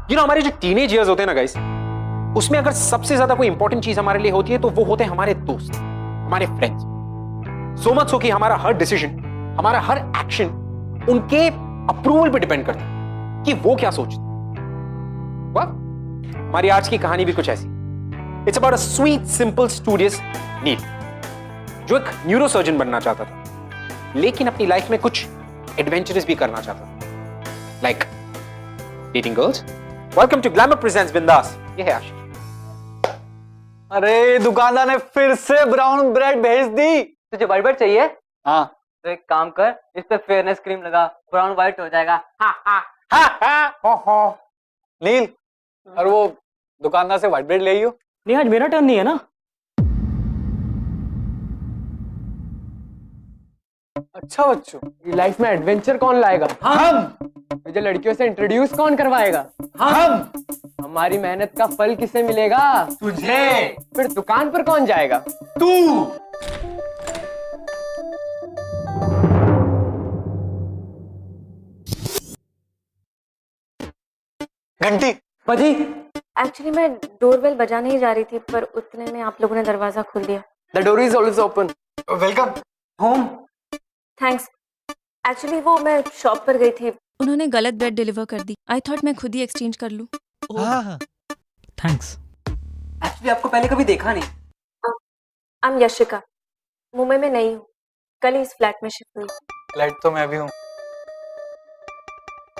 हमारे जो teenage years होते हैं ना गाइस, उसमें अगर सबसे ज्यादा कोई इंपॉर्टेंट चीज हमारे लिए होती है तो वो होते हैं हमारे दोस्त, हमारे फ्रेंड्स। सो मच सो कि हमारा हर डिसीजन, हमारा हर एक्शन उनके अप्रूवल पे डिपेंड करता है कि वो क्या सोचते हैं। वाह, हमारी आज की कहानी भी कुछ ऐसी। It's about a sweet simple studious Neel, जो एक न्यूरोसर्जन बनना चाहता था, लेकिन अपनी लाइफ में कुछ एडवेंचरस भी करना चाहता था, like dating girls. Welcome to glamour presents Bindass. ये है आशीष। अरे दुकानदार ने फिर से ब्राउन ब्रेड भेज दी। तुझे व्हाइट ब्रेड चाहिए? हाँ। तो एक काम कर, इस पे फेयरनेस क्रीम लगा, ब्राउन व्हाइट हो जाएगा। नील, और वो दुकानदार से व्हाइट ब्रेड ले आइयो। नहीं, आज मेरा टर्न नहीं है ना। अच्छा बच्चों, लाइफ में एडवेंचर कौन लाएगा? हम। मुझे लड़कियों से इंट्रोड्यूस कौन करवाएगा? हम। हमारी मेहनत का फल किसे मिलेगा? तुझे। फिर दुकान पर कौन जाएगा? तू। घंटी बजी। एक्चुअली मैं डोरबेल बजाने ही जा रही थी, पर उतने में आप लोगों ने दरवाजा खोल दिया। The door is always open. Welcome home. Thanks. Actually वो मैं शॉप पर गई थी। उन्होंने गलत ब्रेड डिलीवर कर दी। आई थॉट मैं खुद ही एक्सचेंज कर लूं। हाँ, थैंक्स। एक्चुअली आपको पहले कभी देखा नहीं। आई एम यशिका, मुंबई में नहीं हूँ, कल ही इस फ्लैट में शिफ्ट हुई। लाइट तो मैं भी हूँ।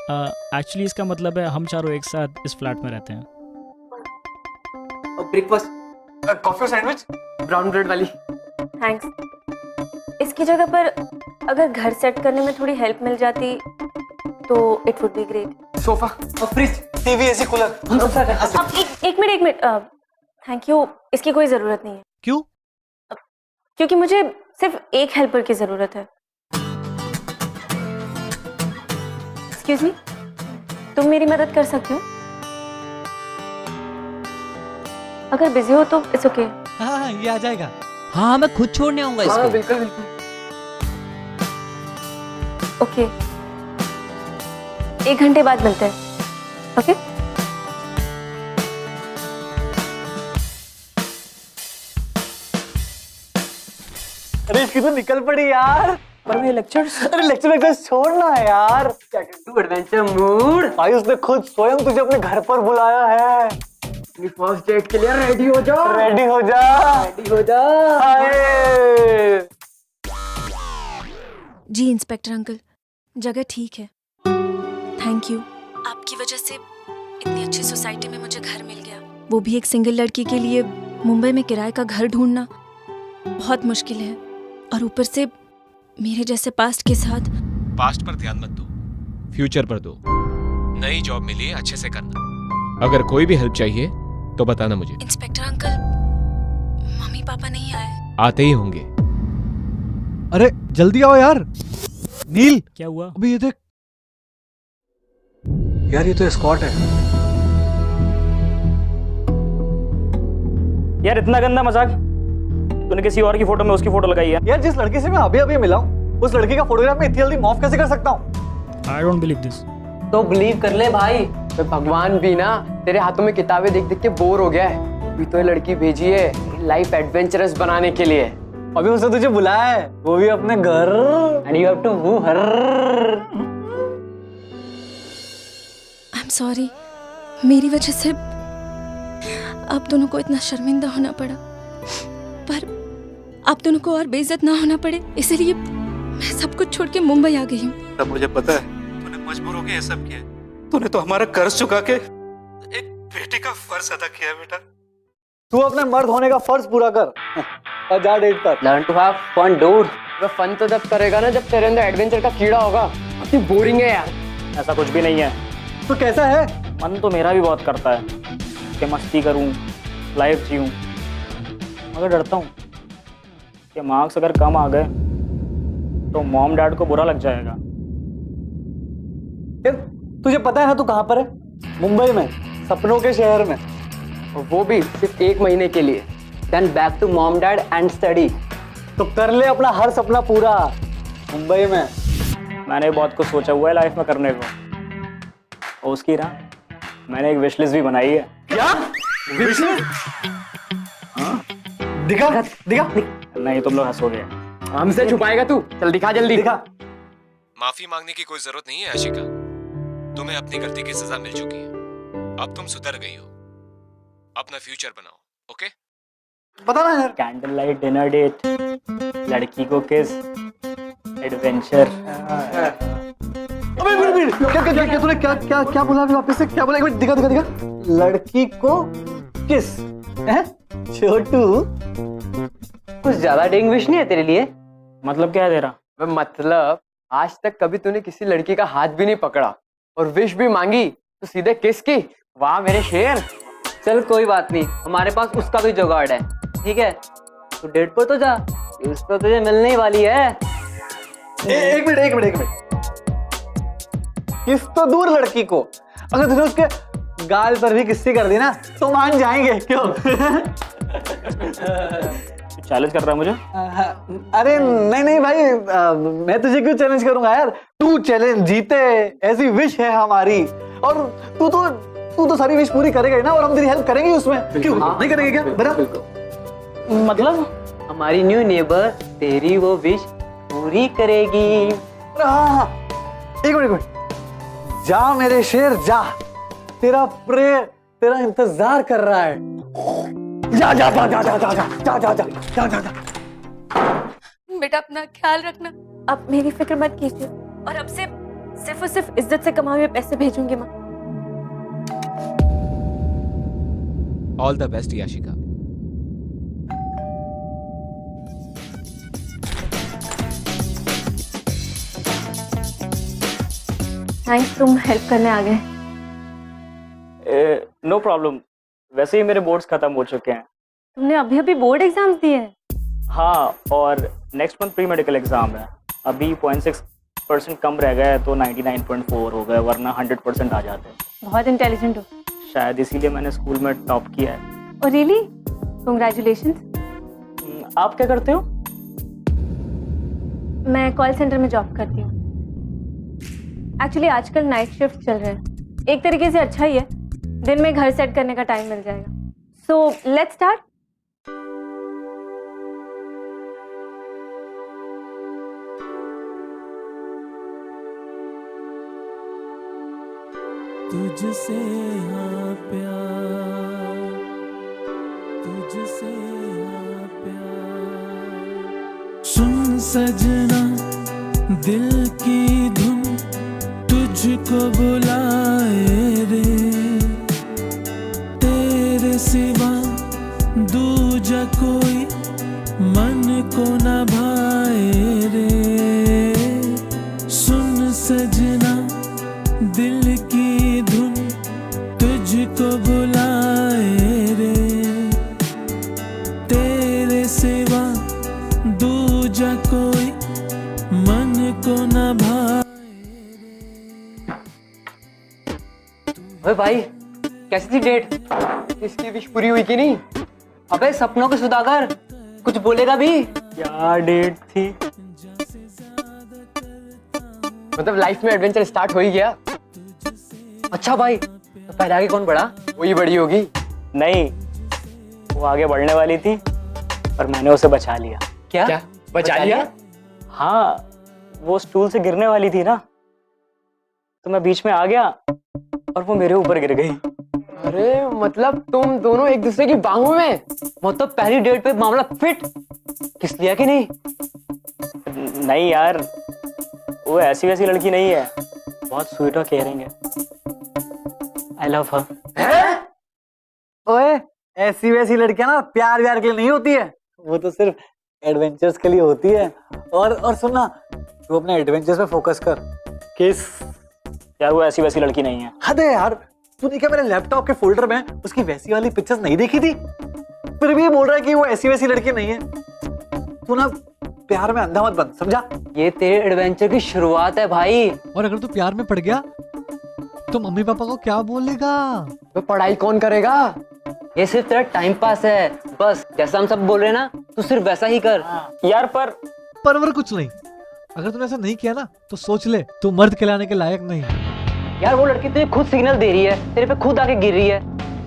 एक्चुअली इसका मतलब है हम चारों एक साथ इस फ्लैट में रहते हैं। और ब्रेकफास्ट? कॉफी और सैंडविच? ब्राउन ब्रेड वाली। थैंक्स। इसकी जगह पर अगर घर सेट करने में थोड़ी हेल्प मिल जाती तो it would be great. Sofa और फ्रिज, टीवी, एसी, कूलर। अब एक मिनट। थैंक यू, इसकी कोई जरूरत नहीं है। क्यों? क्योंकि मुझे सिर्फ एक हेल्पर की जरूरत है। एक्सक्यूज मी, तुम मेरी मदद कर सकते हो? अगर बिजी हो तो इट्स ओके। हाँ, ये आ जाएगा। हाँ, मैं खुद छोड़ने आऊंगा इसको। हाँ बिल्कुल बिल्कुल। ओके, 1 घंटे बाद मिलते हैं। ओके? अरे इसकी तो निकल पड़ी यार। पर ये लेक्चर्स। अरे लेक्चर छोड़ना है यार। To adventure mood. भाई उसने खुद स्वयं तुझे अपने घर पर बुलाया है। अपनी फर्स्ट डेट के लिए रेडी हो जा। रेडी हो जा। रेडी हो जा। हाय। जी इंस्पेक्टर अंकल, जगह ठीक है। Thank you. आपकी वजह से इतनी अच्छी सोसाइटी में मुझे घर मिल गया, वो भी एक सिंगल लड़की के लिए। मुंबई में किराए का घर ढूंढना बहुत मुश्किल है, और ऊपर से मेरे जैसे पास्ट के साथ। पास्ट पर ध्यान मत दो, फ्यूचर पर दो। नई जॉब मिली है, अच्छे से करना। अगर कोई भी हेल्प चाहिए तो बताना मुझे। इंस्पेक्टर अंकल, मम्मी पापा नहीं आए। आते ही होंगे। अरे जल्दी आओ यार। नील, क्या हुआ? अभी ये देख यार, ये तो एस्कॉर्ट है। यार इतना गंदा मजाक तूने किसी और की फोटो में उसकी फोटो लगाई है। यार जिस लड़की से मैं अभी अभी मिला हूँ, उस लड़की का फोटोग्राफ में इतनी जल्दी मॉफ कैसे कर सकता हूँ? I don't believe this. तो बिलीव कर ले भाई। तो भगवान भी ना तेरे हाथों में किताबें देख देख के बोर हो गया है। अभी तो ये लड़की भेजी है लाइफ एडवेंचरस बनाने के लिए। अभी उसने तुझे बुलाया है, वो भी अपने घर। And you have to woo her. I am sorry, मेरी वजह से आप दोनों को इतना शर्मिंदा होना पड़ा, पर आप दोनों को और बेइज्जत ना होना पड़े, इसलिए मैं सब कुछ छोड़ के मुंबई आ गई हूँ। तब मुझे पता है तूने मजबूर होके ये सब किया। तूने तो हमारा कर्ज चुका के एक बेटे का फर्ज अदा किया है बेटा। तू अपने मर्द होने का फर्ज पूरा कर और जा डेट पर। Learn to have fun dude. वो फन तो जब करेगा ना जब तेरे अंदर एडवेंचर का कीड़ा होगा। अति बोरिंग है यार। ऐसा कुछ भी नहीं है। तो कैसा है? मन तो मेरा भी बहुत करता है कि मस्ती करूं, लाइफ जीऊं, मगर डरता हूं कि मार्क्स अगर कम आ गए तो मॉम डैड को बुरा लग जाएगा। यार तुझे पता है ना तू कहाँ पर है? मुंबई में, सपनों के शहर में। और वो भी सिर्फ 1 महीने के लिए। Then back to mom dad and study. तो कर ले अपना हर सपना पूरा मुंबई में। मैंने बहुत कुछ सोचा हुआ है लाइफ में करने को, और उसकी राह मैंने एक विश लिस्ट भी बनाई है। क्या विशेष? दिखा दिखा नहीं तुम लोग हंसोगे। हमसे छुपाएगा तू? चल दिखा जल्दी। दिखा। माफी मांगने की कोई जरूरत नहीं है आशिका। तुम्हें अपनी गलती की सजा मिल चुकी है। अब तुम सुधर गई हो। अपना फ्यूचर बनाओ, ओके? पता ना यार। कैंडल लाइट डिनर डेट, लड़की को किस, एडवेंचर। अबे वेट क्या क्या क्या तूने क्या क्या क्या बोला अभी वापस से? क्या बोला? एक मिनट दिखा दिखा दिखा। लड़की को किस हैं? छोटू कुछ ज्यादा डेंग विश नहीं है तेरे लिए? मतलब क्या है तेरा? मतलब आज तक कभी तूने किसी लड़की का हाथ भी नहीं पकड़ा और विश भी मांगी तो सीधे किस की? वाह मेरे शेर। चल कोई बात नहीं, हमारे पास उसका भी जुगाड़ है, ठीक है? तू डेट पर तो जा, किस तो तुझे मिलने ही वाली है। एक मिनट एक मिनट एक मिनट। किस तो दूर लड़की को, अगर तूने उसके गाल पर भी किस्सी कर दी ना तो मान जाएंगे। क्यों? चैलेंज कर रहा है मुझे? अरे नहीं नहीं भाई, मैं तुझे क्यों चैलेंज करूंगा यार? तू चैलेंज जीते ऐसी विश है हमारी, और तू तो सारी विश पूरी करेगा ही ना, और हम तेरी हेल्प करेंगे उसमें। क्यों नहीं करेंगे क्या? बराबर। मतलब हमारी न्यू नेबर तेरी वो विश पूरी करेगी। हाँ एक मिनट जा मेरे शेर जा, तेरा प्रे तेरा इंतजार कर रहा है। जा जा जा जा जा जा जा जा जा जा जा जा। बेटा अपना ख्याल रखना। अब मेरी फिक्र मत कीजिए, और अब से सिर्फ और सिर्फ इज्जत से कमाए हुए पैसे भेजूंगी माँ। All the best Yashika. Thanks, तुम हेल्प करने आ गए। नो प्रॉब्लम, वैसे ही मेरे बोर्ड्स खत्म हो चुके हैं। तुमने अभी अभी बोर्ड एग्जाम्स दिए हैं? हाँ, और next month pre medical exam है। अभी 0.6% कम रह गया है तो 99.4 हो गए, वरना 100% आ जाते हैं। बहुत इंटेलिजेंट हो। शायद इसीलिए मैंने स्कूल में टॉप किया है। और रियली कांग्रेचुलेशंस। आप क्या करते हो? मैं कॉल सेंटर में जॉब करती हूँ। एक्चुअली आजकल नाइट शिफ्ट चल रहे हैं, एक तरीके से अच्छा ही है, दिन में घर सेट करने का टाइम मिल जाएगा। So let's start. तुझसे हाँ प्यार, तुझसे हाँ प्यार। सुन सजना दिल की धुन तुझको बुलाए रे, तेरे सिवा दूजा कोई मन को न भाए रे। सुन सजना दिल की धुन तुझको बुलाए रे, तेरे सिवा दूजा कोई मन को न भाए। अबे भाई कैसी थी डेट? इसकी विश पूरी हुई कि नहीं? अबे सपनों के सुदागर, कुछ बोलेगा भी? क्या डेट थी? मतलब लाइफ में एडवेंचर स्टार्ट हो ही गया। अच्छा भाई, तो पहले आगे कौन बढ़ा? वही बड़ी होगी। नहीं, वो आगे बढ़ने वाली थी पर मैंने उसे बचा लिया। क्या बचा लिया? हाँ, वो स्टूल से गिरने वाली थी ना, तो मैं बीच में आ गया और वो मेरे ऊपर गिर गई। अरे मतलब तुम दोनों एक दूसरे की बाहों में? मतलब पहली डेट पे मामला फिट? किस लिया कि नहीं? नहीं यार, वो ऐसी वैसी लड़की नहीं है, बहुत स्वीट और केयरिंग है। आई लव हर। ओए ऐसी वैसी लड़कियां ना प्यार व्यार के लिए नहीं होती है, वो तो सिर्फ एडवेंचर्स के लिए होती है। और सुनना, तू अपने एडवेंचर्स पे फोकस कर। किस यार वो ऐसी वैसी लड़की नहीं है। हद है यार, तूने क्या मेरे लैपटॉप के फोल्डर में उसकी वैसी वाली पिक्चर्स नहीं देखी थी? फिर भी बोल रहा है कि वो ऐसी वैसी लड़की नहीं है। तू ना प्यार में अंधा मत बन, समझा? ये तेरे एडवेंचर की शुरुआत है भाई। और अगर तू प्यार में पड़ गया तो मम्मी पापा को क्या बोलेगा? तो पढ़ाई कौन करेगा? ये सिर्फ तेरा टाइम पास है, बस जैसा हम सब बोल रहे हैं ना, तू सिर्फ वैसा ही कर। यार पर कुछ नहीं, अगर तूने ऐसा नहीं किया ना तो सोच ले, तू मर्द कहलाने के लायक नहीं। यार वो लड़की तुझे खुद सिग्नल दे रही है, तेरे पे खुद आके गिर रही है,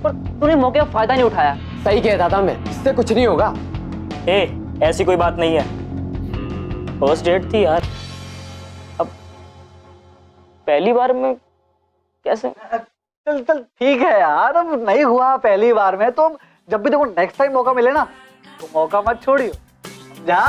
पर तूने मौके का फायदा नहीं उठाया। सही कहता था मैं, इससे कुछ नहीं होगा। ऐसी कोई बात नहीं है, फर्स्ट डेट थी यार। अब पहली बार में कैसे? चल चल ठीक है यार, अब नहीं हुआ पहली बार में तो जब भी देखो नेक्स्ट टाइम मौका मिले ना तो मौका मत छोड़ियो। जा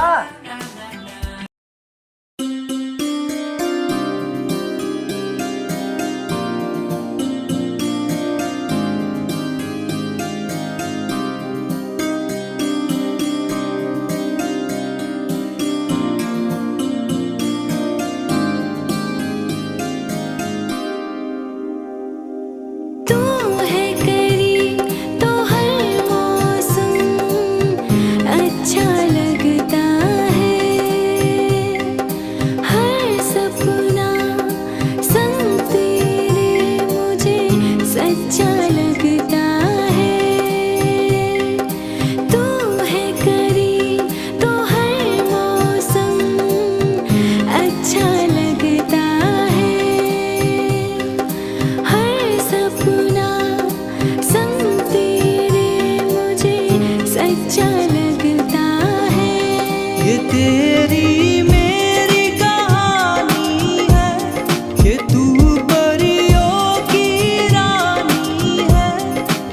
ये तेरी मेरी कहानी है कि तू परियों की रानी है,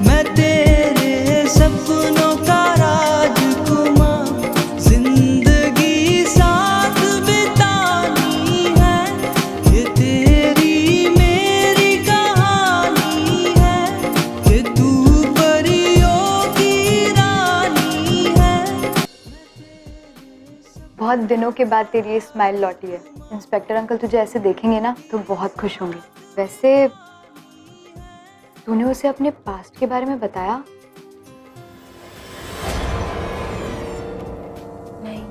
मैं तेरे सपनों का राजकुमार, जिंदगी साथ बितानी है। ये तेरी मेरी कहानी है कि तू परियों की रानी है। बहुत दिनों के बाद तेरी ये स्माइल लौटी है। इंस्पेक्टर अंकल तुझे ऐसे देखेंगे ना तो बहुत खुश होंगे। वैसे तूने उसे अपने पास्ट के बारे में बताया? नहीं,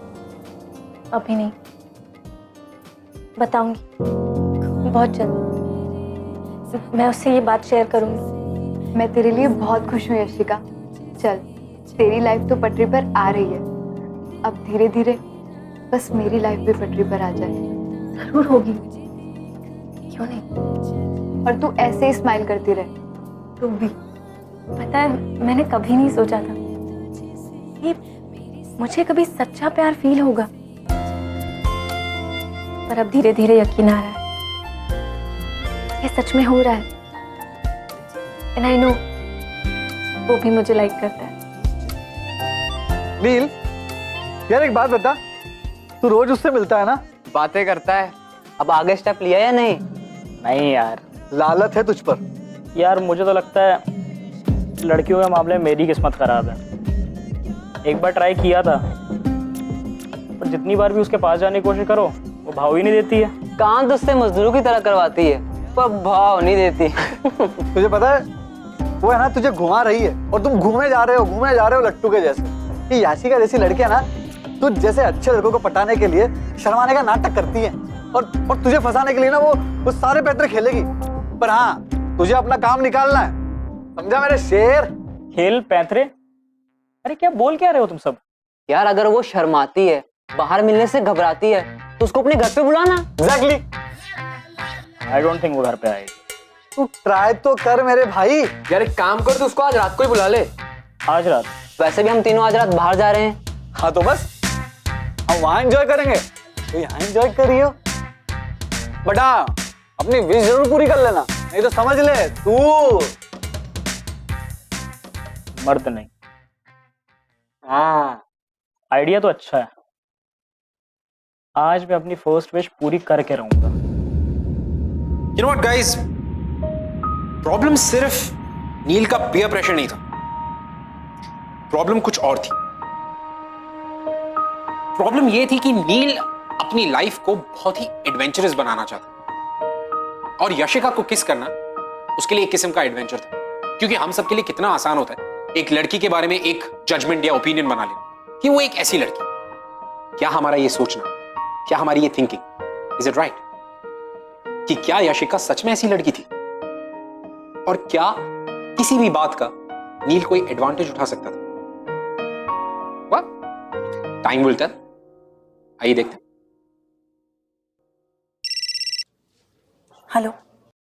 अभी नहीं, बताऊंगी बहुत जल्द। मैं उससे ये बात शेयर करूंगी। मैं तेरे लिए बहुत खुश हूँ यशिका। चल, तेरी लाइफ तो पटरी पर आ रही है, अब धीरे धीरे बस मेरी लाइफ भी पटरी पर आ जाए। जरूर होगी, क्यों नहीं। और तू ऐसे ही स्माइल करती रहे। तू भी। पता है, मैंने कभी नहीं सोचा था कि मुझे कभी सच्चा प्यार फील होगा, पर अब धीरे धीरे यकीन आ रहा है ये सच में हो रहा है। एंड आई नो वो भी मुझे लाइक करता है। नील यार एक बात बता, तू रोज उससे मिलता है ना? बातें करता है। अब आगे स्टेप लिया या नहीं? नहीं यार, लालच है तुझ पर। यार मुझे तो लगता है लड़कियों के मामले में मेरी किस्मत खराब है। एक बार ट्राई किया था, पर जितनी बार भी उसके पास जाने की कोशिश करो वो भाव ही नहीं देती है। काम तो उससे मजदूरों की तरह करवाती है, पर भाव नहीं देती। तुझे पता है वो है ना तुझे घुमा रही है और तुम घूमे जा रहे हो लट्टू के जैसे। ये याशिका जैसी लड़कियां ना तुझ जैसे अच्छे लड़कों को पटाने के लिए शर्माने का नाटक करती हैं और तुझे फंसाने के लिए ना वो सारे पैतरे खेलेगी। पर हाँ, तुझे अपना काम निकालना है, समझा मेरे शेर? खेल पैंतरे? अरे क्या बोल क्या रहे हो तुम सब? यार अगर वो शर्माती है, बाहर मिलने से घबराती है, तो उसको अपने घर पे बुलाना। एग्जैक्टली। आई डोंट थिंक वो घर पे आएगी। तू ट्राई तो कर मेरे भाई। यार एक काम कर, तू उसको आज रात को ही बुला ले। आज रात? वैसे भी हम तीनों आज रात बाहर जा रहे हैं। हाँ तो बस हम वहां एंजॉय करेंगे, तो यहाँ एंजॉय करियो। बट हाँ, अपनी विश जरूर पूरी कर लेना, नहीं तो समझ ले तू मर्द नहीं। हाँ आइडिया तो अच्छा है, आज मैं अपनी फर्स्ट विश पूरी करके रहूंगा। You know what guys, problem सिर्फ नील का पीयर प्रेशर नहीं था, प्रॉब्लम कुछ और थी। प्रॉब्लम यह थी कि नील अपनी लाइफ को बहुत ही एडवेंचरस बनाना चाहता और यशिका को किस करना उसके लिए एक किस्म का एडवेंचर था। क्योंकि हम सबके लिए कितना आसान होता है एक लड़की के बारे में एक जजमेंट या ओपिनियन बना लेना कि वो एक ऐसी लड़की। क्या हमारा ये सोचना, क्या हमारी ये थिंकिंग, इज इट राइट कि क्या यशिका सच में ऐसी लड़की थी और क्या किसी भी बात का नील कोई एडवांटेज उठा सकता था? Time will tell. आइए देखते हैं। हेलो।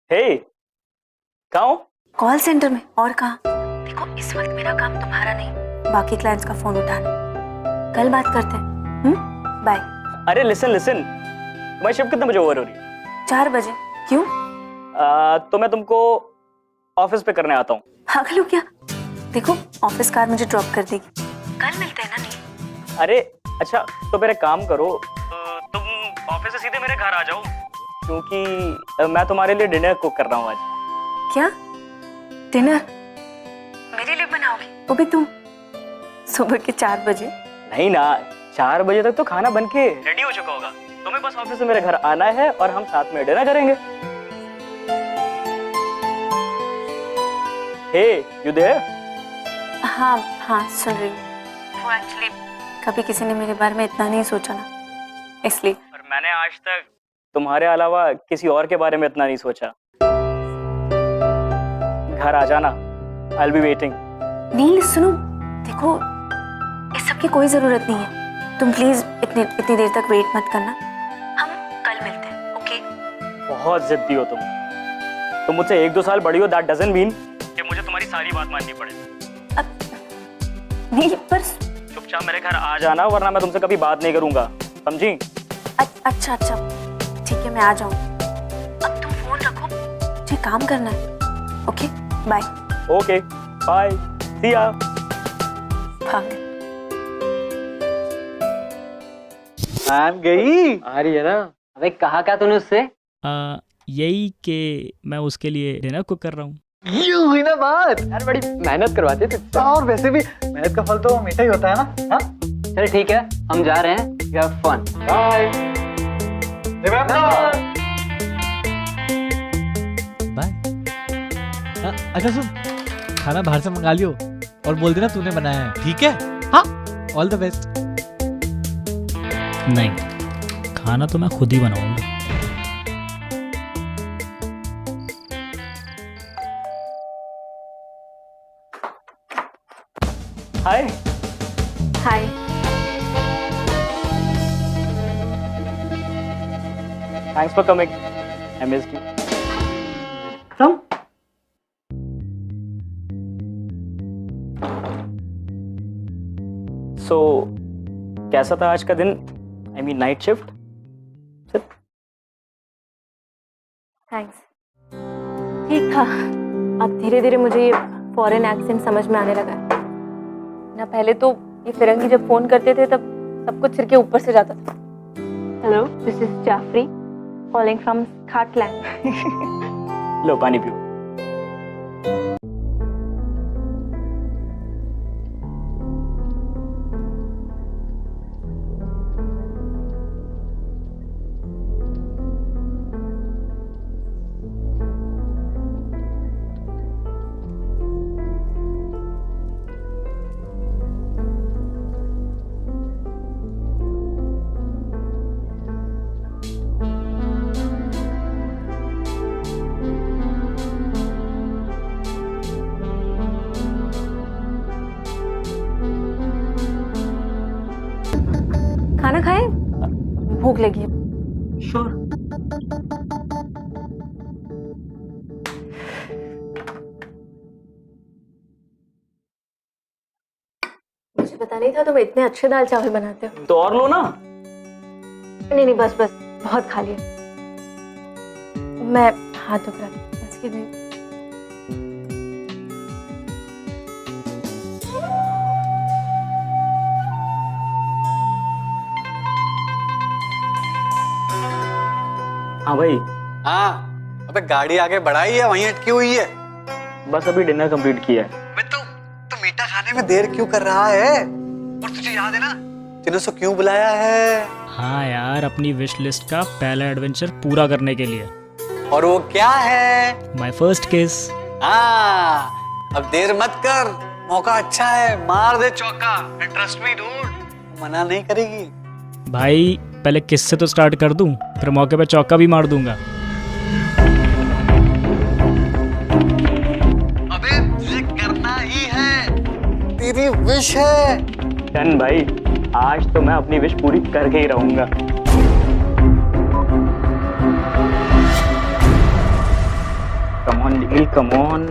हे कहाँ हो? कॉल सेंटर में। और कहाँ? देखो इस वक्त मेरा काम तुम्हारा नहीं, बाकी क्लाइंट्स का फोन उठाना। कल बात करते हैं। बाय। अरे लिसन तुम्हारी शिफ्ट कितने बजे ओवर हो रही है? 4 बजे। क्यों? तो मैं तुमको ऑफिस पे करने आता हूँ। पागल हो क्या? देखो ऑफिस कार मुझे ड्रॉप कर देगी, कल मिलते हैं ना। नहीं अरे अच्छा, तो मेरे काम करो, तुम ऑफिस से सीधे मेरे घर आ जाओ, क्योंकि मैं तुम्हारे लिए डिनर कुक कर रहा हूँ आज। क्या? डिनर मेरे लिए बनाओगी? वो भी तुम? सुबह के 4 बजे? नहीं ना, 4 बजे तक तो खाना बन के रेडी हो चुका होगा। तुम्हें बस ऑफिस से मेरे घर आना है और हम साथ में डिनर करेंगे। हे यू देयर? हाँ सुन रही हूँ। वो एक्चुअली कभी किसी ने मेरे बारे में इतना नहीं सोचा ना, इसलिए। और मैंने आज तक तुम्हारे अलावा किसी और के बारे में इतना नहीं सोचा। घर आ जाना, I'll be waiting। नील सुनो, देखो इस सब की कोई जरूरत नहीं है। तुम प्लीज इतनी देर तक वेट मत करना, हम कल मिलते हैं, ओके? बहुत जिद्दी हो तुम मुझसे 1-2 साल बड़ी हो, दैट डजंट मीन कि मुझे तुम्हारी सारी बात माननी पड़े। नील पर चुपचाप मेरे घर आ जाना, वरना मैं तुमसे कभी बात नहीं करूंगा, समझी? अच्छा ठीक है, मैं आ जाऊँ। अब तुम फोन रखो, मुझे काम करना है। Okay bye. Okay bye, see ya. मान गई। आ रही है ना? अबे कहा क्या तूने उससे? यही कि मैं उसके लिए डिनर कुक कर रहा हूँ। ये हुई ना बात। यार बड़ी मेहनत करवाते थे। और वैसे भी मेहनत का फल तो मीठा ही होता है ना। हाँ चल ठीक है, हम जा रहे हैं। You have fun। Bye. Bye. अच्छा सुन, खाना बाहर से मंगा लियो और बोल देना तूने बनाया है, ठीक है? हाँ, ऑल द बेस्ट। नहीं, खाना तो मैं खुद ही बनाऊंगा। Hi. Hi. Thanks for coming, I missed you. So कैसा था आज का दिन? I mean night shift. Thanks. ठीक था। अब धीरे धीरे मुझे ये फॉरेन एक्सेंट समझ में आने लगा है ना। पहले तो ये फिरंगी जब फोन करते थे तब सब कुछ सिर के ऊपर से जाता था। Hello, this is Jafri calling from Scotland. लो पानी पियो। खाना खाए? भूख लगी है। श्योर। मुझे पता नहीं था तुम इतने अच्छे दाल चावल बनाते हो। तो और लो ना। नहीं बस बहुत खा लिया। मैं हाथ धो रहा था इसके लिए। हाँ भाई। हाँ, अबे गाड़ी आगे बढ़ाई है, वहीं अटकी हुई है। बस अभी डिनर कंप्लीट किया है। अबे तू मीठा खाने में देर क्यों कर रहा है? और तुझे याद है ना तूने उसको क्यों बुलाया है? हाँ यार, अपनी विश लिस्ट का पहला एडवेंचर पूरा करने के लिए। और वो क्या है? माय फर्स्ट किस। हाँ, अब देर मत कर, मौका अच्छा है, मार दे चौका। ट्रस्ट मी डूड, मना नहीं करेगी। भाई पहले किस से तो स्टार्ट कर दूं, फिर मौके पे चौका भी मार दूंगा। अबे तुझे करना ही है, तेरी विश है। डन भाई, आज तो मैं अपनी विश पूरी करके ही रहूंगा। 3, नील कम ऑन।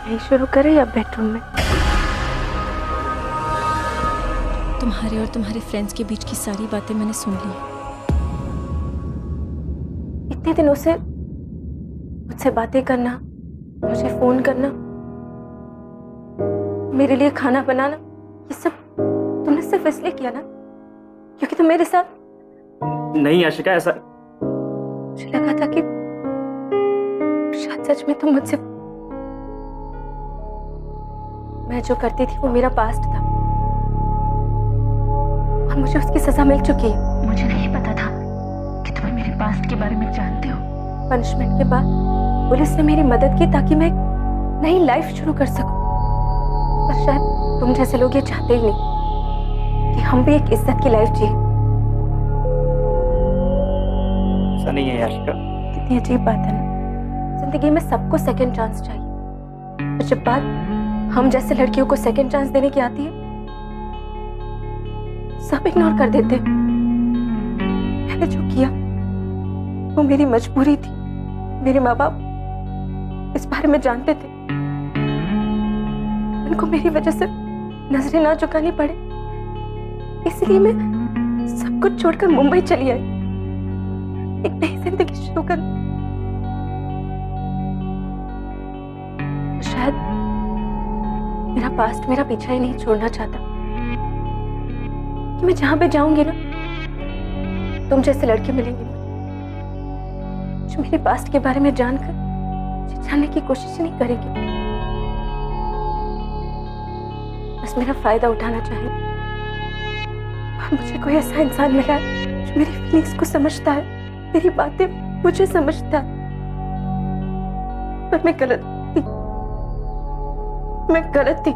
यही शुरू करें या बेडरूम में? तुम्हारे और तुम्हारे फ्रेंड्स के बीच की सारी बातें मैंने सुन ली। इतने दिनों से मुझसे बातें करना, मुझे फोन करना, मेरे लिए खाना बनाना, ये सब तुमने सिर्फ इसलिए किया ना क्योंकि तुम मेरे साथ। नहीं आशिका, ऐसा मुझे लगा था कि शायद सच में तुम मुझसे। मैं जो करती थी वो मेरा पास्ट था और मुझे उसकी सजा मिल चुकी है। मुझे नहीं पता था कि तुम मेरे पास्ट के बारे में जानते हो। पनिशमेंट के बाद पुलिस ने मेरी मदद की ताकि मैं एक नई लाइफ शुरू कर सकूं। पर शायद तुम जैसे लोग ये चाहते ही नहीं कि हम भी एक इज्जत की लाइफ जिए। ऐसा नहीं है आशिका। कितनी अजीब बात है ना, जिंदगी में सबको सेकंड चांस चाहिए, और जब बात हम जैसे लड़कियों को सेकंड चांस देने की आती है सब इग्नोर कर देते हैं। मैंने जो किया वो मेरी मजबूरी थी। मेरे माँ बाप इस बारे में जानते थे, उनको मेरी वजह से नजरें ना झुकानी पड़े, इसलिए मैं सब कुछ छोड़कर मुंबई चली आई, एक नई जिंदगी शुरू कर। शायद मेरा पास्ट मेरा पीछा ही नहीं छोड़ना चाहता कि मैं जहां पे जाऊंगी ना तुम जैसे लड़के मिलेंगे मुझे, जो मेरे पास्ट के बारे में जानकर मुझे जानने की कोशिश नहीं करेंगे, बस मेरा फायदा उठाना चाहिए। और मुझे कोई ऐसा इंसान मिला है जो मेरी फीलिंग्स को समझता है, मेरी बातें मुझे समझता है। पर मैं गलत थी।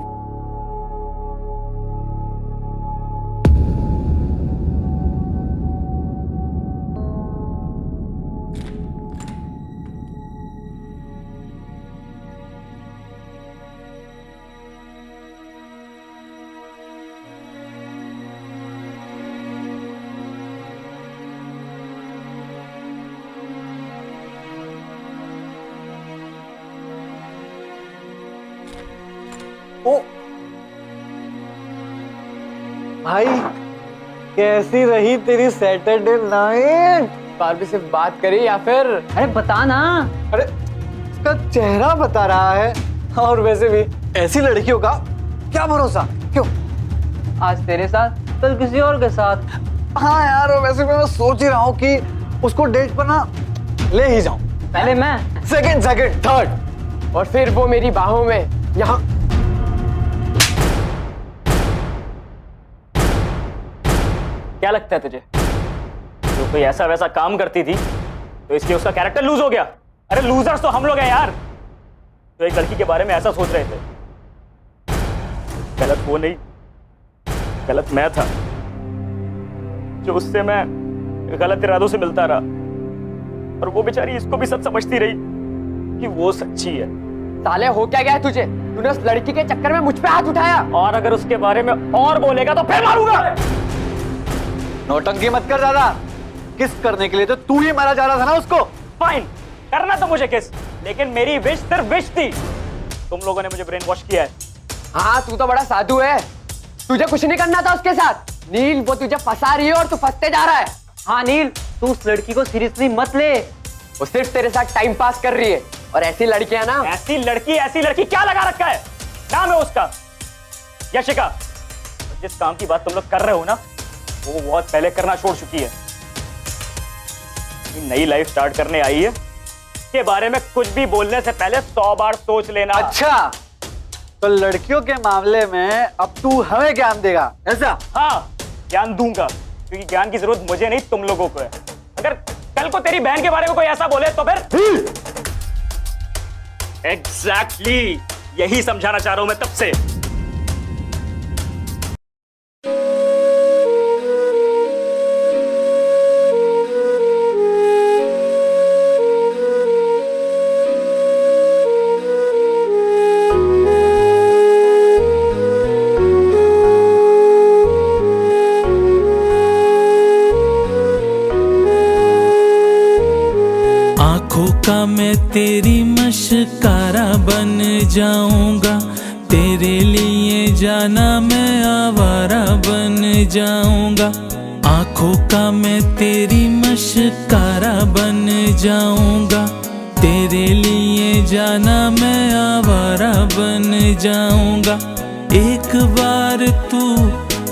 ओ भाई, कैसी रही तेरी सैटरडे नाइट? बार भी सिर्फ बात करी या फिर? अरे बता ना। अरे इसका चेहरा बता रहा है। और वैसे भी ऐसी लड़कियों का क्या भरोसा, क्यों? आज तेरे साथ, कल किसी और के साथ। हाँ यार, और वैसे भी मैं सोच ही रहा हूँ कि उसको डेट पर ना ले ही जाऊं। पहले मैं, सेकंड, थर्ड, और फिर वो मेरी बाहों में यहाँ। क्या लगता है तुझे जो कोई ऐसा वैसा काम करती थी तो इसलिए उसका कैरेक्टर लूज हो गया? अरे लूजर्स तो हम लोग हैं यार, जो एक लड़की के बारे में ऐसा सोच रहे थे। गलत वो नहीं, गलत मैं था जो उससे मैं गलत इरादों से मिलता रहा, और वो बेचारी इसको भी सच समझती रही कि वो सच्ची है। साले हो क्या गया है तुझे? तूने उस लड़की के चक्कर में मुझ पे हाथ उठाया, और अगर उसके बारे में और बोलेगा तो फिर मारूंगा। नौटंकी मत कर ज्यादा। किस करने के लिए तो तू ही मारा जा रहा था ना उसको। फाइन, करना तो मुझे किस, लेकिन मेरी विश सिर्फ विश थी। तुम लोगों ने मुझे ब्रेन वॉश किया है। हाँ तू तो बड़ा साधु है, तुझे कुछ नहीं करना था उसके साथ। नील वो तुझे फंसा रही है और तू फंसते जा रहा है। हाँ नील, तू उस लड़की को सीरियसली मत ले। वो सिर्फ तेरे साथ टाइम पास कर रही है, और ऐसी लड़कियां ना। ऐसी लड़की क्या लगा रखा है? नाम है उसका यशिका। जिस काम की बात तुम लोग कर रहे हो ना, वो बहुत पहले करना छोड़ चुकी है। नई लाइफ स्टार्ट करने आई है, के बारे में कुछ भी बोलने से पहले 100 बार सोच लेना। अच्छा, तो लड़कियों के मामले में अब तू हमें ज्ञान देगा, ऐसा? हाँ, ज्ञान दूंगा, क्योंकि ज्ञान की जरूरत मुझे नहीं तुम लोगों को है। अगर कल को तेरी बहन के बारे में कोई ऐसा बोले तो फिर एग्जैक्टली यही समझाना चाह रहा हूं मैं तब से। आंखों का मैं तेरी मशकारा बन जाऊंगा, तेरे लिए जाना मैं आवारा बन जाऊंगा। आंखों का मैं तेरी मशकारा बन जाऊंगा, तेरे लिए जाना मैं आवारा बन जाऊंगा। एक बार तू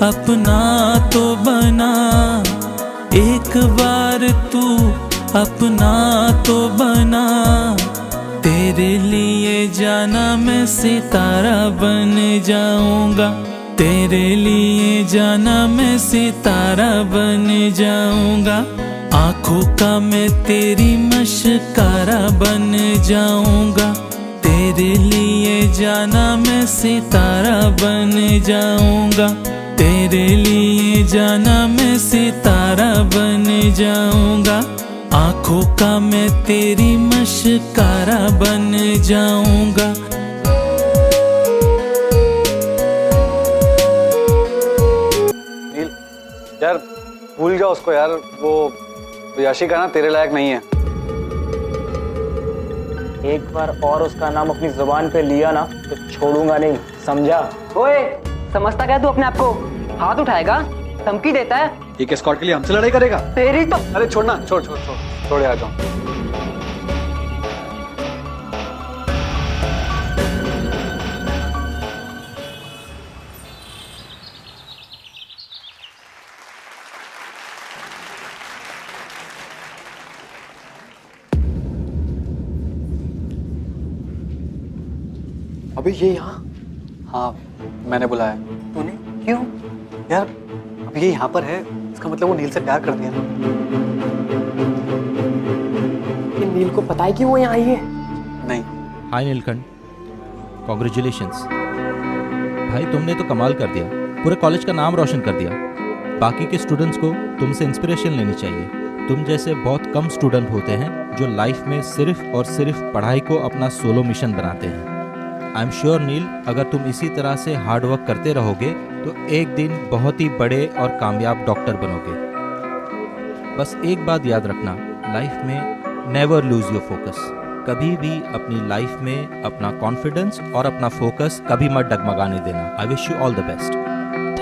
अपना तो बना, एक बार तू अपना तो बना, तेरे लिए जाना मैं सितारा बन जाऊंगा, तेरे लिए जाना मैं सितारा बन जाऊंगा। आंखों का मैं तेरी मशकारा बन जाऊंगा, तेरे लिए जाना मैं सितारा बन जाऊंगा, तेरे लिए जाना मैं सितारा बन जाऊंगा। आंखों का मैं तेरी मशकारा बन जाऊंगा। नील यार भूल जा उसको यार, वो याशिका ना तेरे लायक नहीं है। एक बार और उसका नाम अपनी जुबान पे लिया ना तो छोड़ूंगा नहीं, समझा? ओए, समझता क्या तू अपने आप को? हाथ उठाएगा, धमकी देता है। एक एस्कॉर्ट के लिए हमसे लड़ाई करेगा? तेरी तो अरे छोड़ना, छोड़ छोड़ छोड़ छोड़ यार जाओ। अबे ये यहाँ? हाँ मैंने बुलाया। तूने क्यों? यार अब ये यहाँ पर है, इसका मतलब वो नील से प्यार कर दिया ना। ये नील को पता है कि वो यहाँ आई है? नहीं। हाय नीलकंठ, कॉन्ग्रेचुलेशंस भाई, तुमने तो कमाल कर दिया, पूरे कॉलेज का नाम रोशन कर दिया। बाकी के स्टूडेंट्स को तुमसे इंस्पिरेशन लेनी चाहिए। तुम जैसे बहुत कम स्टूडेंट होते हैं जो लाइफ में सिर्फ और सिर्फ पढ़ाई को अपना सोलो मिशन बनाते हैं। आई एम श्योर नील, अगर तुम इसी तरह से हार्ड वर्क करते रहोगे तो एक दिन बहुत ही बड़े और कामयाब डॉक्टर बनोगे। बस एक बात याद रखना, लाइफ में नेवर लूज योर फोकस। कभी भी अपनी लाइफ में अपना कॉन्फिडेंस और अपना फोकस कभी मत डगमगाने देना। I wish you all the best.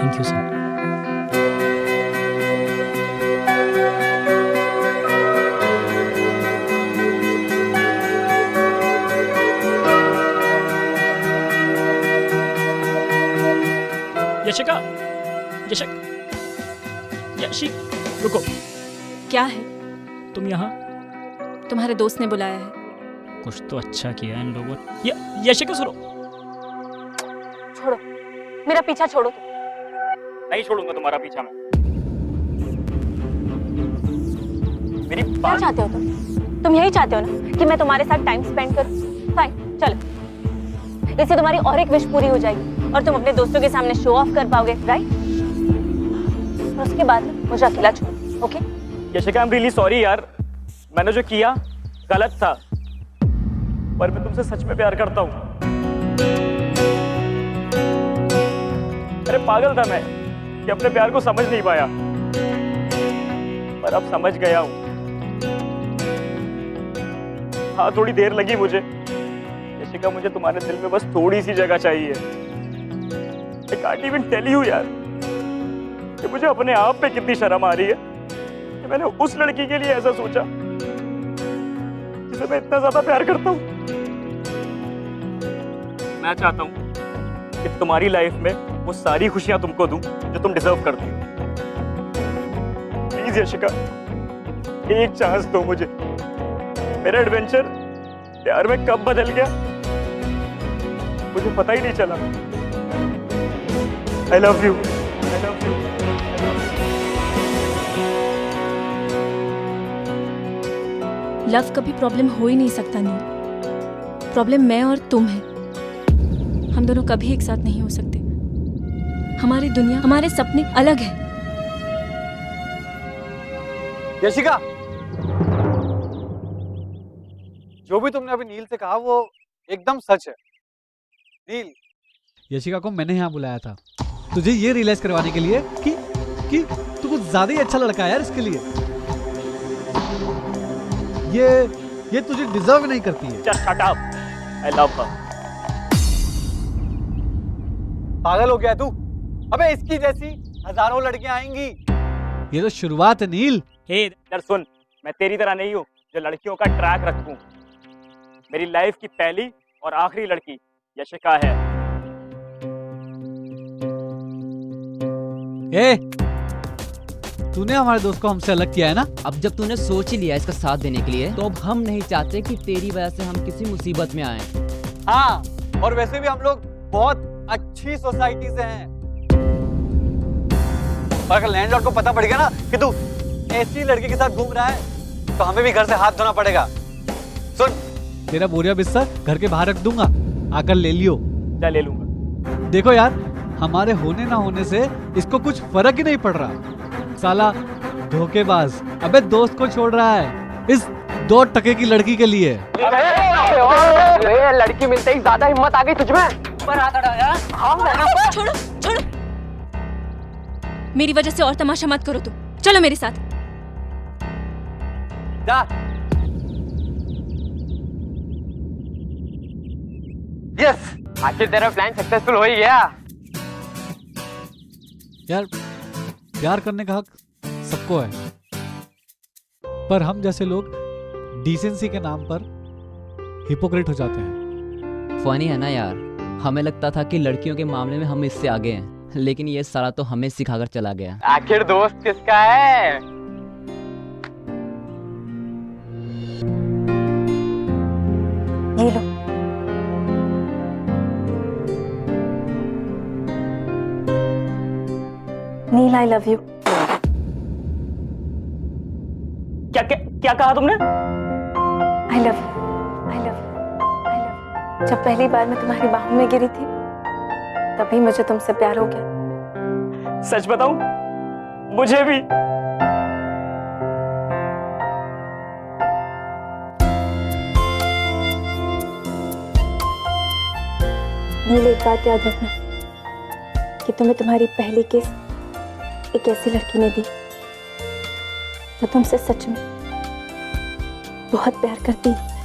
Thank you sir. Yashika, Yeshi, रुको। क्या है? तुम यहाँ? तुम्हारे दोस्त ने बुलाया है। कुछ तो अच्छा किया इन लोगों ने। यशिका सुनो। छोड़ो, मेरा पीछा छोड़ो तुम। नहीं छोड़ूंगा तुम्हारा पीछा मैं। मेरी क्या बात चाहते हो तुम यही चाहते हो ना कि मैं तुम्हारे साथ टाइम स्पेंड करूं? फाइन, चलो। इससे तुम्हारी और एक विश पूरी हो जाएगी और तुम अपने दोस्तों के सामने शो ऑफ कर पाओगे, राइट? और उसके बाद मुझे अकेला छोड़ो, okay? Yashika, I am really sorry यार, मैंने जो किया गलत था, पर मैं तुमसे सच में प्यार करता हूँ। अरे पागल था मैं कि अपने प्यार को समझ नहीं पाया, पर अब समझ गया हूँ। हाँ, थोड़ी देर लगी मुझे। यशिका, मुझे तुम्हारे दिल में बस थोड़ी सी जगह चाहिए। I can't even tell you यार कि मुझे अपने आप पे कितनी शर्म आ रही है कि मैंने उस लड़की के लिए ऐसा सोचा जिसे मैं इतना ज्यादा प्यार करता हूँ। मैं चाहता हूँ कि तुम्हारी लाइफ में वो सारी खुशियां तुमको दूं जो तुम डिजर्व करती हो। प्लीज यशिका, एक चांस दो मुझे। मेरा एडवेंचर प्यार में कब बदल गया मुझे पता ही नहीं चला। I love you. I love you. Love कभी प्रॉब्लम हो ही नहीं सकता नहीं। प्रॉब्लम मैं और तुम है। हम दोनों कभी एक साथ नहीं हो सकते। हमारी दुनिया, हमारे सपने अलग है। यशिका, जो भी तुमने अभी नील से कहा वो एकदम सच है। नील, यशिका को मैंने यहाँ बुलाया था तुझे ये रियलाइज करवाने के लिए कि तू कुछ ज्यादा ही अच्छा लड़का है यार इसके लिए। ये तुझे डिजर्व नहीं करती है। Just shut up. I love her. पागल हो गया तू? अबे इसकी जैसी हजारों लड़कियां आएंगी। ये तो शुरुआत है नील। हे यार सुन, मैं तेरी तरह नहीं हूँ जो लड़कियों का ट्रैक रखूं। मेरी लाइफ की पहली और आखिरी लड़की यशिका है। ए, तूने हमारे दोस्त को हमसे अलग किया है ना। अब जब तूने सोच ही लिया इसका साथ देने के लिए, तो अब हम नहीं चाहते कि तेरी वजह से हम किसी मुसीबत में आए। हाँ, और वैसे भी हम लोग बहुत अच्छी सोसाइटी से हैं। और अगर लैंडलॉर्ड को पता पड़ गया ना कि तू ऐसी लड़की के साथ घूम रहा है, तो हमें भी घर से हाथ धोना पड़ेगा। सुन, तेरा बोरिया बिस्तर घर के बाहर रख दूंगा, आकर ले लियो। क्या ले लूंगा? देखो यार, हमारे होने ना होने से इसको कुछ फर्क ही नहीं पड़ रहा। साला धोखेबाज, अबे दोस्त को छोड़ रहा है इस 2 टके की लड़की के लिए। लड़की मिलते ही ज्यादा हिम्मत आ गई तुझमें। छोड़ो छोड़ो, मेरी वजह से और तमाशा मत करो तुम। चलो मेरे साथ। जा। यस, आखिर तेरा प्लान सक्सेसफुल हो ही गया। यार प्यार करने का हक सबको है, पर हम जैसे लोग डिसेंसी के नाम पर हिपोक्रेट हो जाते हैं। फनी है ना यार, हमें लगता था कि लड़कियों के मामले में हम इससे आगे हैं, लेकिन ये सारा तो हमें सिखाकर चला गया। आखिर दोस्त किसका है? ये लो। नील, आई लव यू। क्या कहा तुमने? I love you, I love you, I love you. जब पहली बार मैं तुम्हारी बाहों में गिरी थी, तभी मुझे तुमसे प्यार हो गया। सच बताऊं, मुझे भी। नील, एक बात याद रखना कि तुम्हें तुम्हारी पहली किस एक ऐसी लड़की ने दी जो तुमसे सच में बहुत प्यार करती है।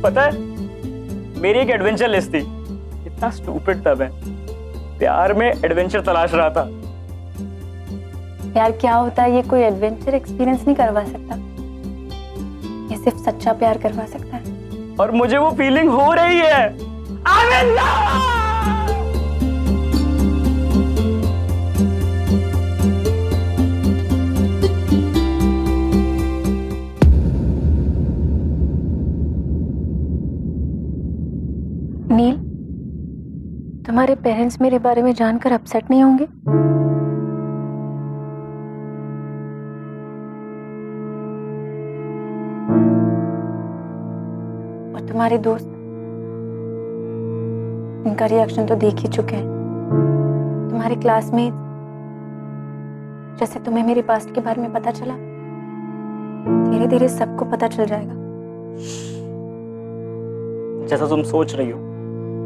पता है, मेरी एक एडवेंचर लिस्ट थी। इतना स्टूपिड था मैं, प्यार में एडवेंचर तलाश रहा था। प्यार क्या होता है ये कोई एडवेंचर एक्सपीरियंस नहीं करवा सकता, ये सिर्फ सच्चा प्यार करवा सकता है। और मुझे वो फीलिंग हो रही है। I'm in love! नील, तुम्हारे पेरेंट्स मेरे बारे में जानकर अपसेट नहीं होंगे? और तुम्हारे दोस्त, इनका रिएक्शन तो देख ही चुके हैं। तुम्हारे क्लासमेट, जैसे तुम्हें मेरे पास्ट के बारे में पता चला, धीरे धीरे सबको पता चल जाएगा। जैसा तुम सोच रही हो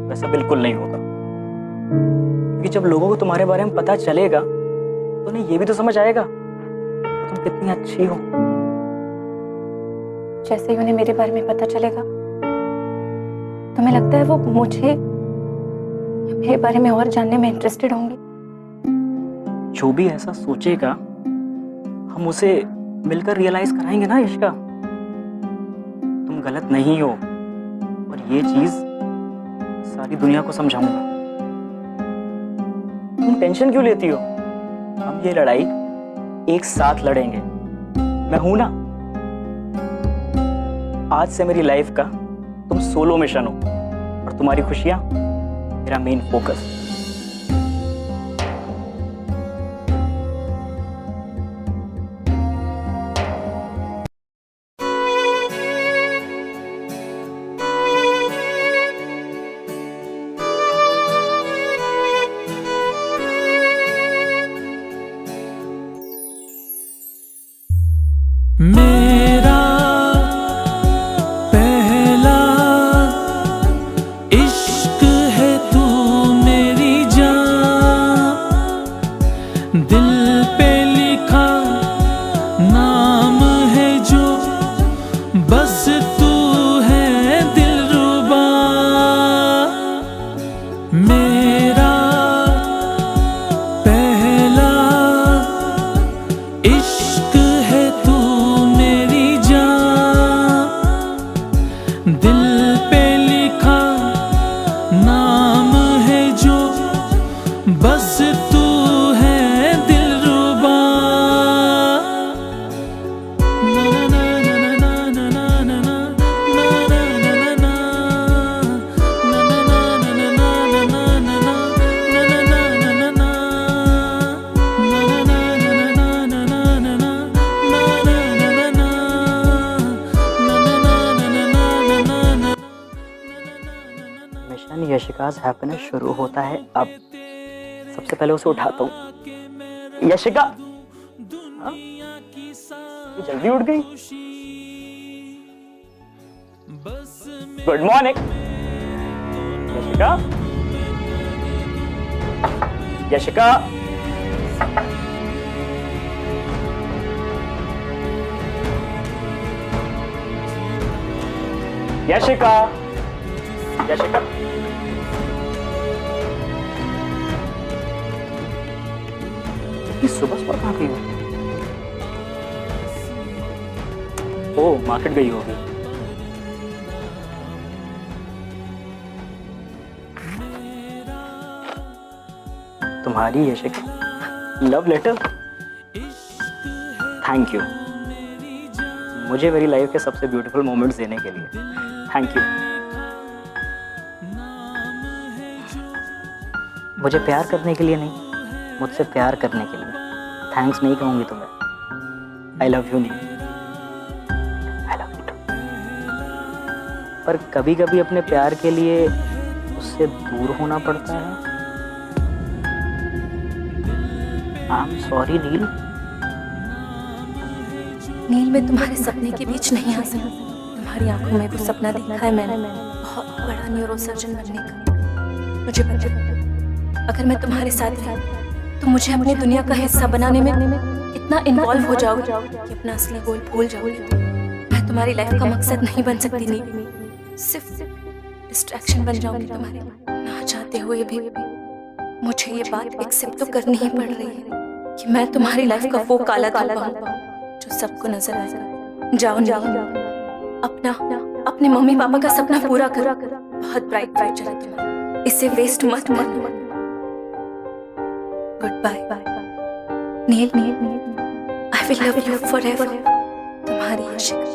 वैसा बिल्कुल नहीं होता, क्योंकि जब लोगों को तुम्हारे बारे में पता चलेगा तो उन्हें ये भी तो समझ आएगा कि तुम कितनी अच्छी हो। जैसे ही उन्हें मेरे बारे में पता चलेगा, तुम्हें लगता है वो मुझे या मेरे बारे में और जानने में इंटरेस्टेड होंगी? जो भी ऐसा सोचेगा हम उसे मिलकर रियलाइज कराएंगे ना यशिका। तुम गलत नहीं हो और ये चीज सारी दुनिया को समझाऊंगा। तुम टेंशन क्यों लेती हो? हम ये लड़ाई एक साथ लड़ेंगे। मैं हूं ना। आज से मेरी लाइफ का तुम सोलो मिशन हो और तुम्हारी खुशियां मेरा मेन फोकस। मेरा पहला इश्क है तू मेरी जान, दिल पे लिखा नाम है जो, बस तू है दिलरुबा। मेरा पहला इश्क है तू मेरी जान, दिल पे लिखा नाम है जो, बस तू है दिलरुबा। ना ना ना ना ना ना ना ना ना ना ना मिशन यशिका's हैप्पीनेस शुरू होता है अब। सबसे पहले उसे उठाता हूँ। यशिका, हाँ? ये जल्दी उठ गई। Good morning Yashika. यशिका, यशिका, यशिका। इतनी सुबह सुबह कहाँ गई हो? ओ, मार्केट गई होगी। तुम्हारी Yashika love letter. Thank you मुझे मेरी लाइफ के सबसे ब्यूटीफुल मोमेंट्स देने के लिए। Thank you. मुझे प्यार करने के लिए नहीं, मुझसे प्यार करने के लिए। थैंक्स नहीं कहूंगी तुम्हें। आई लव यू नहीं, आई लव यू टू। पर कभी कभी अपने प्यार के लिए उससे दूर होना पड़ता है। आई एम सॉरी नील। नील, मैं तुम्हारे सपने के बीच नहीं आ सकती। तुम्हारी आंखों में वो सपना देखा है मैंने, बहुत बड़ा न्यूरोसर्जन बनने का। मुझे पता है अगर मैं तुम्हारे साथ रही तो मुझे अपनी दुनिया का हिस्सा बनाने में इतना इन्वॉल्व हो जाओगे कि अपना असली गोल भूल जाओगे। मैं तुम्हारी लाइफ का मकसद नहीं बन सकती नील, सिर्फ डिस्ट्रैक्शन बन जाऊंगी तुम्हारे। ना चाहते हुए भी मुझे ये बात एक्सेप्ट तो करनी ही पड़ रही है कि मैं तुम्हारी लाइफ का वो काला धब्बा हूं जो सबको नजर आएगा। जाओ नील, अपने मम्मी पापा का सपना पूरा करो। बहुत ब्राइट फ्यूचर है तुम्हारा, इसे वेस्ट मत करना। Good bye Neel. I will love you forever. तुम्हारी Yashika.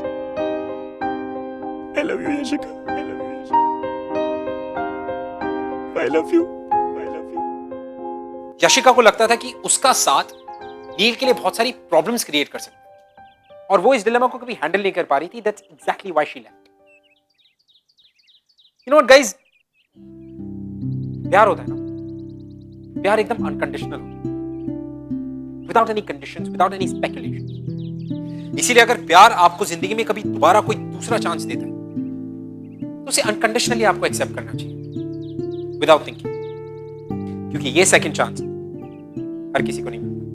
I love you, Yashika. I love you, Yashika. I love you. I love you. Yashika को लगता था कि उसका साथ नील के लिए बहुत सारी प्रॉब्लम्स क्रिएट कर सकता है और वो इस डिलेमा को कभी हैंडल नहीं कर पा रही थी। That's exactly why she left. You know what guys, प्यार होता है ना, प्यार एकदम अनकंडीशनल होता है, without any conditions, without any speculations. इसीलिए अगर प्यार आपको जिंदगी में कभी दोबारा कोई दूसरा चांस देता है तो उसे अनकंडीशनली आपको एक्सेप्ट करना चाहिए, विदाउट थिंकिंग, क्योंकि ये सेकंड चांस हर किसी को नहीं मिलता।